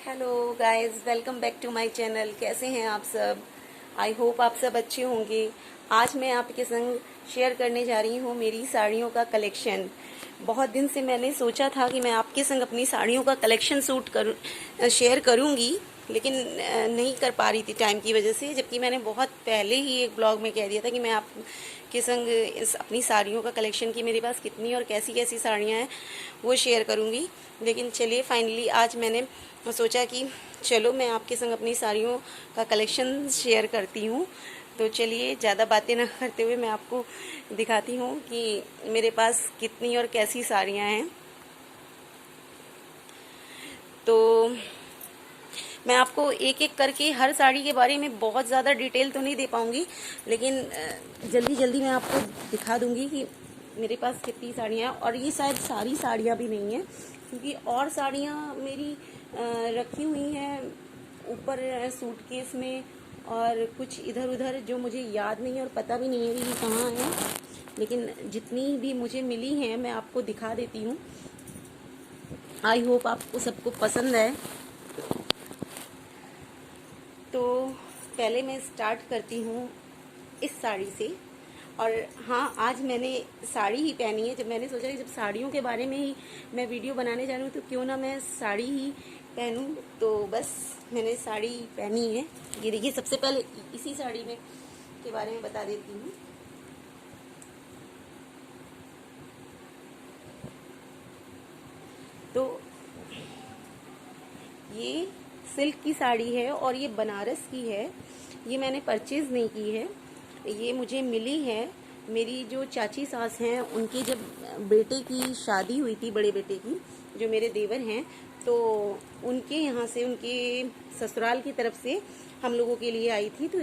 Hello guys, welcome back to my channel. कैसे हैं आप सब? आई होप आप सब अच्छे होंगे। आज मैं आपके संग शेयर करने जा रही हूँ मेरी साड़ियों का कलेक्शन। बहुत दिन से मैंने सोचा था कि मैं आपके संग अपनी साड़ियों का कलेक्शन शेयर करूँगी, लेकिन नहीं कर पा रही थी टाइम की वजह से। जबकि मैंने बहुत पहले ही एक ब्लॉग में कह दिया था कि मैं आपके संग अपनी साड़ियों का कलेक्शन की मेरे पास कितनी और कैसी कैसी साड़ियाँ हैं वो शेयर करूँगी। लेकिन चलिए, फाइनली आज मैंने सोचा कि चलो मैं आपके संग अपनी साड़ियों का कलेक्शन शेयर करती हूँ। तो चलिए, ज़्यादा बातें ना करते हुए मैं आपको दिखाती हूँ कि मेरे पास कितनी और कैसी साड़ियाँ हैं। तो मैं आपको एक एक करके हर साड़ी के बारे में बहुत ज़्यादा डिटेल तो नहीं दे पाऊँगी, लेकिन जल्दी जल्दी मैं आपको दिखा दूँगी कि मेरे पास कितनी साड़ियाँ हैं। और ये शायद सारी साड़ियाँ भी नहीं हैं, क्योंकि और साड़ियाँ मेरी रखी हुई हैं ऊपर सूटकेस में, और कुछ इधर उधर जो मुझे याद नहीं है और पता भी नहीं है कि ये कहाँ है। लेकिन जितनी भी मुझे मिली हैं मैं आपको दिखा देती हूँ। आई होप आपको सबको पसंद है। तो पहले मैं स्टार्ट करती हूँ इस साड़ी से। और हाँ, आज मैंने साड़ी ही पहनी है। जब मैंने सोचा कि जब साड़ियों के बारे में ही मैं वीडियो बनाने जा रही हूँ तो क्यों ना मैं साड़ी ही पहनूँ, तो बस मैंने साड़ी पहनी है। ये देखिए, सबसे पहले इसी साड़ी में के बारे में बता देती हूँ। तो ये सिल्क की साड़ी है और ये बनारस की है। ये मैंने परचेज़ नहीं की है, ये मुझे मिली है। मेरी जो चाची सास हैं, उनकी जब बेटे की शादी हुई थी, बड़े बेटे की, जो मेरे देवर हैं, तो उनके यहाँ से, उनके ससुराल की तरफ से हम लोगों के लिए आई थी। तो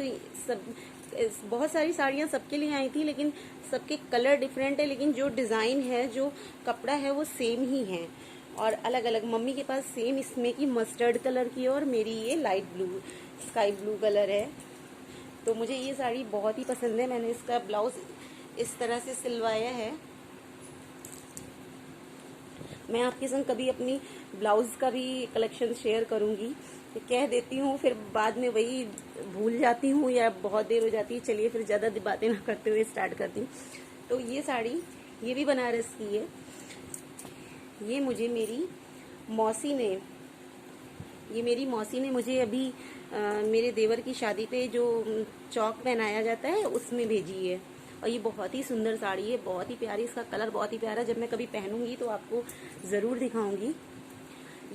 सब बहुत सारी साड़ियाँ सबके लिए आई थी, लेकिन सबके कलर डिफरेंट है, लेकिन जो डिज़ाइन है, जो कपड़ा है, वो सेम ही है और अलग अलग। मम्मी के पास सेम इसमें की मस्टर्ड कलर की है और मेरी ये light blue, sky blue colour है। तो मुझे ये साड़ी बहुत ही पसंद है। मैंने इसका ब्लाउज इस तरह से सिलवाया है। मैं आपके संग कभी अपनी ब्लाउज का भी कलेक्शन शेयर करूंगी। कह देती हूँ, फिर बाद में वही भूल जाती हूँ या बहुत देर हो जाती है। चलिए, फिर ज़्यादा बातें ना करते हुए स्टार्ट करती हूँ। तो ये साड़ी, ये भी बनारस की है। ये मुझे मेरी मौसी ने मुझे अभी मेरे देवर की शादी पे जो चौक पहनाया जाता है उसमें भेजी है। और ये बहुत ही सुंदर साड़ी है, बहुत ही प्यारी। इसका कलर बहुत ही प्यारा। जब मैं कभी पहनूंगी तो आपको ज़रूर दिखाऊंगी।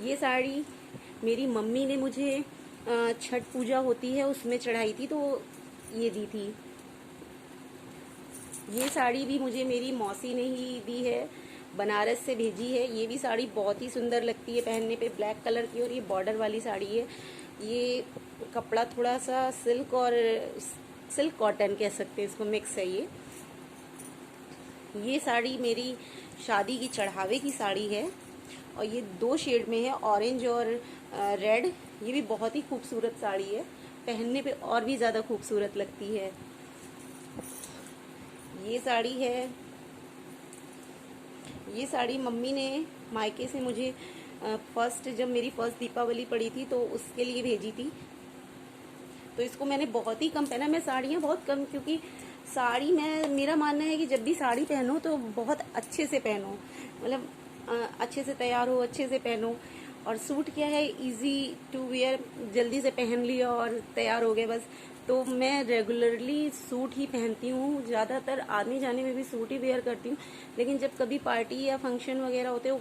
ये साड़ी मेरी मम्मी ने मुझे छठ पूजा होती है उसमें चढ़ाई थी, तो ये दी थी। ये साड़ी भी मुझे मेरी मौसी ने ही दी है, बनारस से भेजी है। ये भी साड़ी बहुत ही सुंदर लगती है पहनने पे, ब्लैक कलर की, और ये बॉर्डर वाली साड़ी है। ये कपड़ा थोड़ा सा सिल्क कॉटन कह सकते हैं इसको, मिक्स है ये साड़ी मेरी शादी की चढ़ावे की साड़ी है और ये 2 शेड में है, ऑरेंज और रेड। ये भी बहुत ही खूबसूरत साड़ी है, पहनने पे और भी ज़्यादा खूबसूरत लगती है। ये साड़ी मम्मी ने मायके से मुझे जब मेरी फर्स्ट दीपावली पड़ी थी तो उसके लिए भेजी थी। तो इसको मैंने बहुत ही कम पहना। मैं साड़ियाँ बहुत कम, क्योंकि मेरा मानना है कि जब भी साड़ी पहनो तो बहुत अच्छे से पहनो, मतलब अच्छे से तैयार हो, अच्छे से पहनो। और सूट क्या है, इजी टू वेयर, जल्दी से पहन लिया और तैयार हो गए बस। तो मैं रेगुलरली सूट ही पहनती हूँ, ज़्यादातर आने जाने में भी सूट ही वेयर करती हूँ। लेकिन जब कभी पार्टी या फंक्शन वगैरह होते हैं,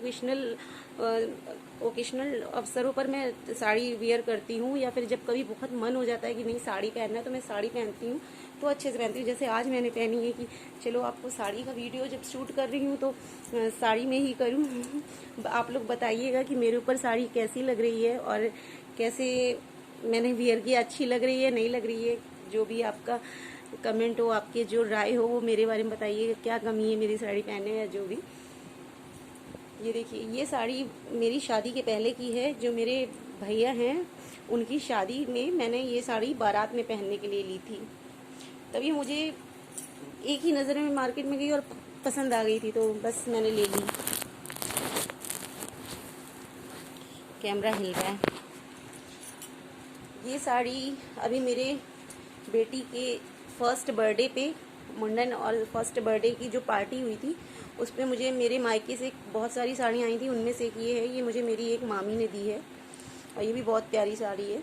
ओकेशनल अवसरों पर मैं साड़ी वेयर करती हूँ, या फिर जब कभी बहुत मन हो जाता है कि नहीं साड़ी पहनना है तो मैं साड़ी पहनती हूँ, तो अच्छे से पहनती हूँ। जैसे आज मैंने पहनी है कि चलो आपको साड़ी का वीडियो जब शूट कर रही हूँ तो साड़ी में ही करूँ। आप लोग बताइएगा कि मेरे ऊपर साड़ी कैसी लग रही है और कैसे मैंने वियर किया, अच्छी लग रही है, नहीं लग रही है। जो भी आपका कमेंट हो, आपके जो राय हो, वो मेरे बारे में बताइएगा, क्या कमी है मेरी साड़ी पहनने में या जो भी। ये देखिए, ये साड़ी मेरी शादी के पहले की है। जो मेरे भैया हैं, उनकी शादी में मैंने ये साड़ी बारात में पहनने के लिए ली थी। तभी मुझे एक ही नज़र में मार्केट में गई और पसंद आ गई थी, तो बस मैंने ले ली। कैमरा हिल रहा है। ये साड़ी अभी मेरे बेटी के फर्स्ट बर्थडे पे मुंडन और फर्स्ट बर्थडे की जो पार्टी हुई थी उस पर मुझे मेरे मायके से बहुत सारी साड़ियाँ आई थी। उनमें से एक ये है, ये मुझे मेरी एक मामी ने दी है और ये भी बहुत प्यारी साड़ी है।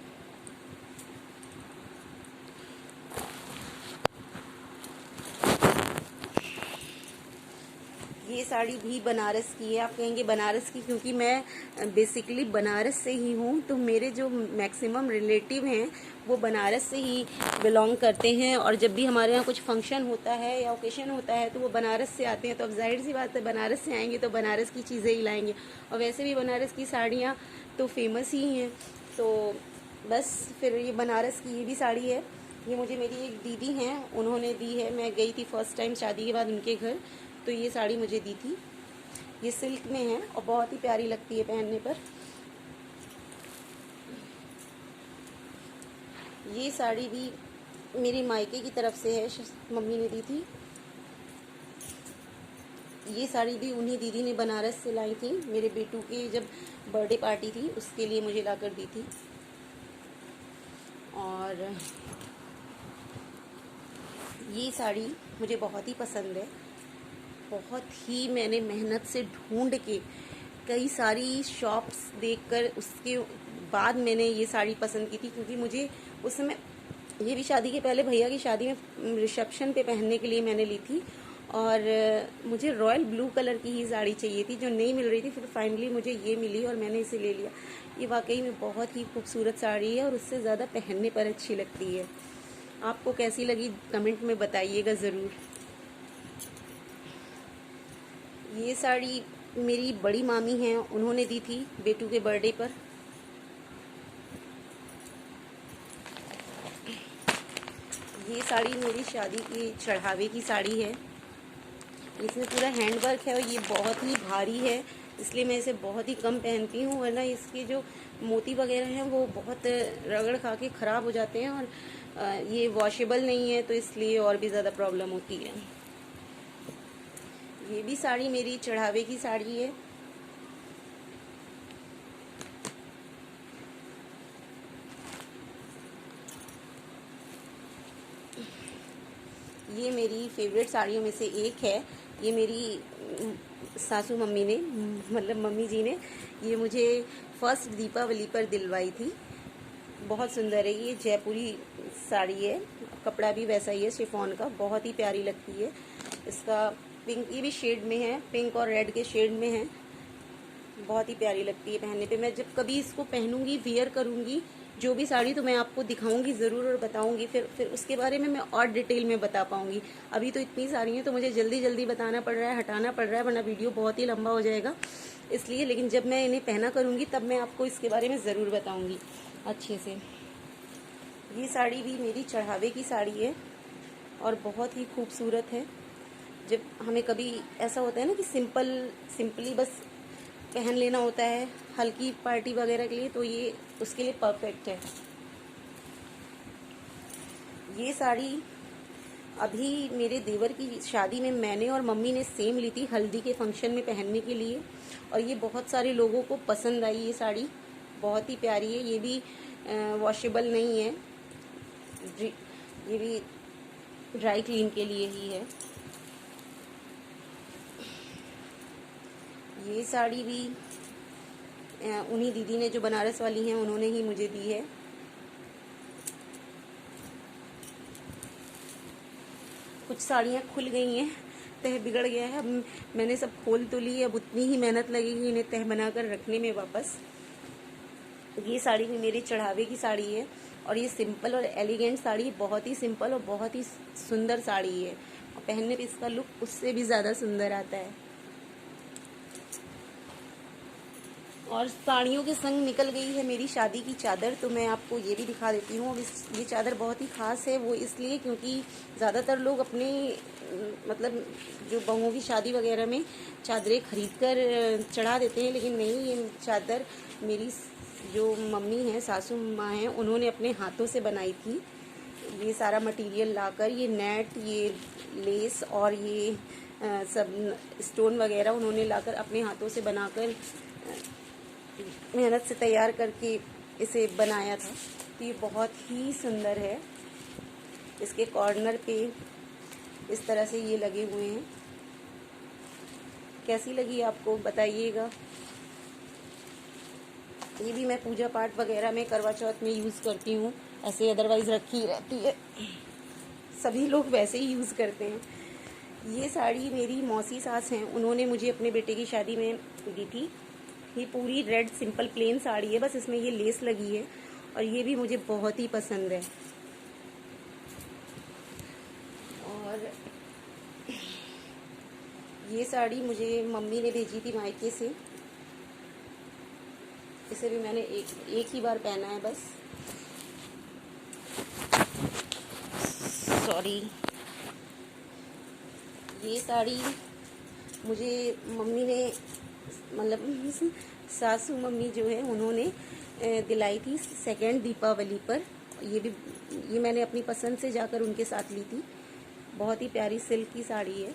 ये साड़ी भी बनारस की है। आप कहेंगे बनारस की, क्योंकि मैं बेसिकली बनारस से ही हूँ, तो मेरे जो मैक्सिमम रिलेटिव हैं वो बनारस से ही बिलोंग करते हैं। और जब भी हमारे यहाँ कुछ फंक्शन होता है या ओकेशन होता है तो वो बनारस से आते हैं। तो अब जाहिर सी बात है, बनारस से आएंगे तो बनारस की चीज़ें ही लाएंगे। और वैसे भी बनारस की साड़ियाँ तो फेमस ही हैं। तो बस फिर ये बनारस की ये भी साड़ी है। ये मुझे मेरी एक दीदी हैं, उन्होंने दी है। मैं गई थी फर्स्ट टाइम शादी के बाद उनके घर, तो ये साड़ी मुझे दी थी। ये सिल्क में है और बहुत ही प्यारी लगती है पहनने पर। ये साड़ी भी मेरी मायके की तरफ से है, मम्मी ने दी थी। ये साड़ी भी उन्हीं दीदी ने बनारस से लाई थी। मेरे बेटू की जब बर्थडे पार्टी थी उसके लिए मुझे लाकर दी थी। और ये साड़ी मुझे बहुत ही पसंद है। बहुत ही मैंने मेहनत से ढूंढ के कई सारी शॉप्स देखकर उसके बाद मैंने ये साड़ी पसंद की थी, क्योंकि मुझे उस समय, ये भी शादी के पहले भैया की शादी में रिसेप्शन पे पहनने के लिए मैंने ली थी। और मुझे रॉयल ब्लू कलर की ही साड़ी चाहिए थी जो नहीं मिल रही थी। फिर फाइनली मुझे ये मिली और मैंने इसे ले लिया। ये वाकई में बहुत ही खूबसूरत साड़ी है और उससे ज़्यादा पहनने पर अच्छी लगती है। आपको कैसी लगी कमेंट में बताइएगा ज़रूर। ये साड़ी मेरी बड़ी मामी हैं, उन्होंने दी थी बेटू के बर्थडे पर। ये साड़ी मेरी शादी की चढ़ावे की साड़ी है। इसमें पूरा हैंडवर्क है और ये बहुत ही भारी है, इसलिए मैं इसे बहुत ही कम पहनती हूँ, वरना इसके जो मोती वगैरह हैं वो बहुत रगड़ खा के ख़राब हो जाते हैं। और ये वॉशेबल नहीं है तो इसलिए और भी ज़्यादा प्रॉब्लम होती है। ये भी साड़ी मेरी चढ़ावे की साड़ी है। ये मेरी फेवरेट साड़ियों में से एक है। ये मेरी सासू मम्मी ने, मतलब मम्मी जी ने, ये मुझे फर्स्ट दीपावली पर दिलवाई थी। बहुत सुंदर है। ये जयपुरी साड़ी है, कपड़ा भी वैसा ही है शिफॉन का, बहुत ही प्यारी लगती है। इसका पिंक, ये भी शेड में है, पिंक और रेड के शेड में है। बहुत ही प्यारी लगती है पहनने पे। मैं जब कभी इसको पहनूंगी, वियर करूंगी जो भी साड़ी, तो मैं आपको दिखाऊंगी ज़रूर और बताऊंगी। फिर उसके बारे में मैं और डिटेल में बता पाऊंगी। अभी तो इतनी सारी हैं तो मुझे जल्दी जल्दी बताना पड़ रहा है, हटाना पड़ रहा है, वरना वीडियो बहुत ही लंबा हो जाएगा इसलिए। लेकिन जब मैं इन्हें पहना करूंगी तब मैं आपको इसके बारे में ज़रूर बताऊँगी अच्छे से। ये साड़ी भी मेरी चढ़ावे की साड़ी है और बहुत ही खूबसूरत है। जब हमें कभी ऐसा होता है ना कि सिंपली बस पहन लेना होता है हल्की पार्टी वगैरह के लिए, तो ये उसके लिए परफेक्ट है। ये साड़ी अभी मेरे देवर की शादी में मैंने और मम्मी ने सेम ली थी, हल्दी के फंक्शन में पहनने के लिए, और ये बहुत सारे लोगों को पसंद आई। ये साड़ी बहुत ही प्यारी है। ये भी वॉशेबल नहीं है, ये भी ड्राई क्लीन के लिए ही है। ये साड़ी भी उन्हीं दीदी ने, जो बनारस वाली हैं, उन्होंने ही मुझे दी है। कुछ साड़ियाँ खुल गई हैं, तह बिगड़ गया है। अब मैंने सब खोल तो ली, अब उतनी ही मेहनत लगेगी इन्हें तह बनाकर रखने में वापस। ये साड़ी भी मेरी चढ़ावे की साड़ी है और ये सिंपल और एलिगेंट साड़ी, बहुत ही सिंपल और बहुत ही सुंदर साड़ी है। और पहनने पे इसका लुक उससे भी ज़्यादा सुंदर आता है। और साड़ियों के संग निकल गई है मेरी शादी की चादर, तो मैं आपको ये भी दिखा देती हूँ। ये चादर बहुत ही ख़ास है, वो इसलिए क्योंकि ज़्यादातर लोग अपने मतलब जो बहुओं की शादी वगैरह में चादरें खरीद कर चढ़ा देते हैं, लेकिन नहीं, ये चादर मेरी जो मम्मी हैं, सासू माँ हैं, उन्होंने अपने हाथों से बनाई थी। ये सारा मटेरियल लाकर, ये नेट, ये लेस और ये सब स्टोन वगैरह उन्होंने लाकर अपने हाथों से बनाकर मेहनत से तैयार करके इसे बनाया था। तो ये बहुत ही सुंदर है। इसके कॉर्नर पे इस तरह से ये लगे हुए हैं। कैसी लगी आपको बताइएगा। ये भी मैं पूजा पाठ वगैरह में करवा चौथ में यूज़ करती हूँ, ऐसे अदरवाइज़ रखी रहती है, सभी लोग वैसे ही यूज़ करते हैं। ये साड़ी मेरी मौसी सास हैं, उन्होंने मुझे अपने बेटे की शादी में दी थी। ये पूरी रेड सिंपल प्लेन साड़ी है, बस इसमें ये लेस लगी है और ये भी मुझे बहुत ही पसंद है। और ये साड़ी मुझे मम्मी ने भेजी थी मायके से। इसे भी मैंने एक ही बार पहना है बस। सॉरी। ये साड़ी मुझे मम्मी ने मतलब सासू मम्मी जो है उन्होंने दिलाई थी सेकेंड दीपावली पर। ये मैंने अपनी पसंद से जाकर उनके साथ ली थी। बहुत ही प्यारी सिल्क की साड़ी है।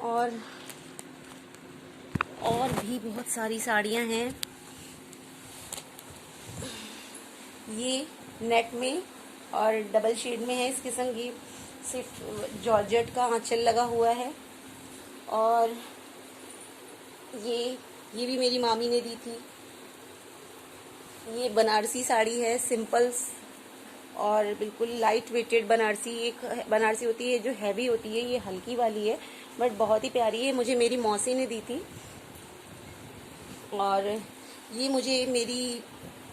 और भी बहुत सारी साड़ियाँ हैं। ये नेट में और डबल शेड में है इसके संग। ये सिर्फ जॉर्जेट का आंचल लगा हुआ है। और ये भी मेरी मामी ने दी थी। ये बनारसी साड़ी है, सिंपल और बिल्कुल लाइट वेटेड बनारसी। एक बनारसी होती है जो हैवी होती है, ये हल्की वाली है बट बहुत ही प्यारी है। मुझे मेरी मौसी ने दी थी। और ये मुझे मेरी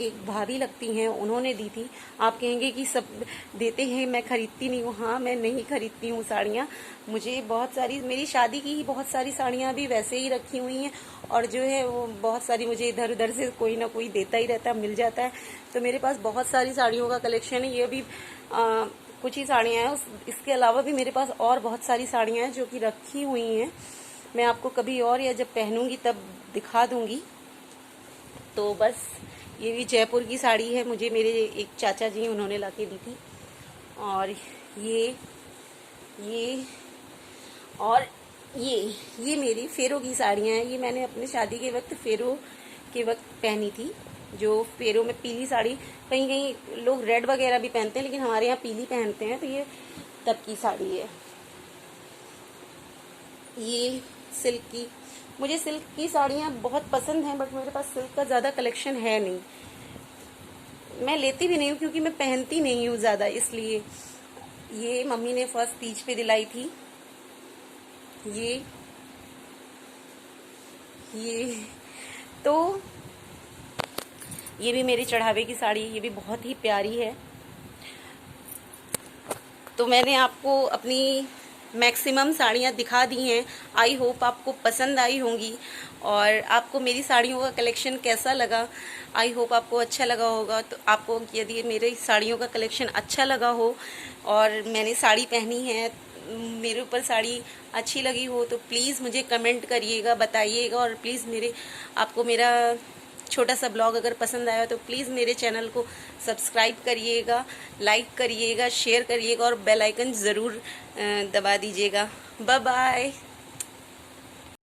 एक भाभी लगती हैं, उन्होंने दी थी। आप कहेंगे कि सब देते हैं, मैं खरीदती नहीं हूँ। हाँ, मैं नहीं खरीदती हूँ साड़ियाँ। मुझे बहुत सारी, मेरी शादी की ही बहुत सारी साड़ियाँ भी वैसे ही रखी हुई हैं और जो है वो बहुत सारी मुझे इधर उधर से कोई ना कोई देता ही रहता है, मिल जाता है। तो मेरे पास बहुत सारी साड़ियों का कलेक्शन है। ये भी कुछ ही साड़ियाँ हैं। इसके अलावा भी मेरे पास और बहुत सारी साड़ियाँ हैं जो कि रखी हुई हैं। मैं आपको कभी और या जब पहनूंगी तब दिखा दूंगी। तो बस ये भी जयपुर की साड़ी है, मुझे मेरे एक चाचा जी उन्होंने ला के दी थी। और ये मेरी फेरों की साड़ियाँ हैं। ये मैंने अपने शादी के वक्त फेरों के वक्त पहनी थी। जो फेरों में पीली साड़ी, कहीं कहीं लोग रेड वगैरह भी पहनते हैं लेकिन हमारे यहाँ पीली पहनते हैं, तो ये तब की साड़ी है। ये सिल्क की, मुझे सिल्क की साड़ियाँ बहुत पसंद हैं बट मेरे पास सिल्क का ज़्यादा कलेक्शन है नहीं। मैं लेती भी नहीं हूँ क्योंकि मैं पहनती नहीं हूँ ज़्यादा, इसलिए। ये मम्मी ने फर्स्ट तीज पे दिलाई थी। तो ये भी मेरी चढ़ावे की साड़ी, ये भी बहुत ही प्यारी है। तो मैंने आपको अपनी मैक्सिमम साड़ियाँ दिखा दी हैं। आई होप आपको पसंद आई होंगी। और आपको मेरी साड़ियों का कलेक्शन कैसा लगा, आई होप आपको अच्छा लगा होगा। तो आपको यदि मेरे साड़ियों का कलेक्शन अच्छा लगा हो और मैंने साड़ी पहनी है, मेरे ऊपर साड़ी अच्छी लगी हो, तो प्लीज़ मुझे कमेंट करिएगा, बताइएगा। और प्लीज़ आपको मेरा छोटा सा ब्लॉग अगर पसंद आया तो प्लीज़ मेरे चैनल को सब्सक्राइब करिएगा, लाइक करिएगा, शेयर करिएगा और बेल आइकन ज़रूर दबा दीजिएगा। Bye bye.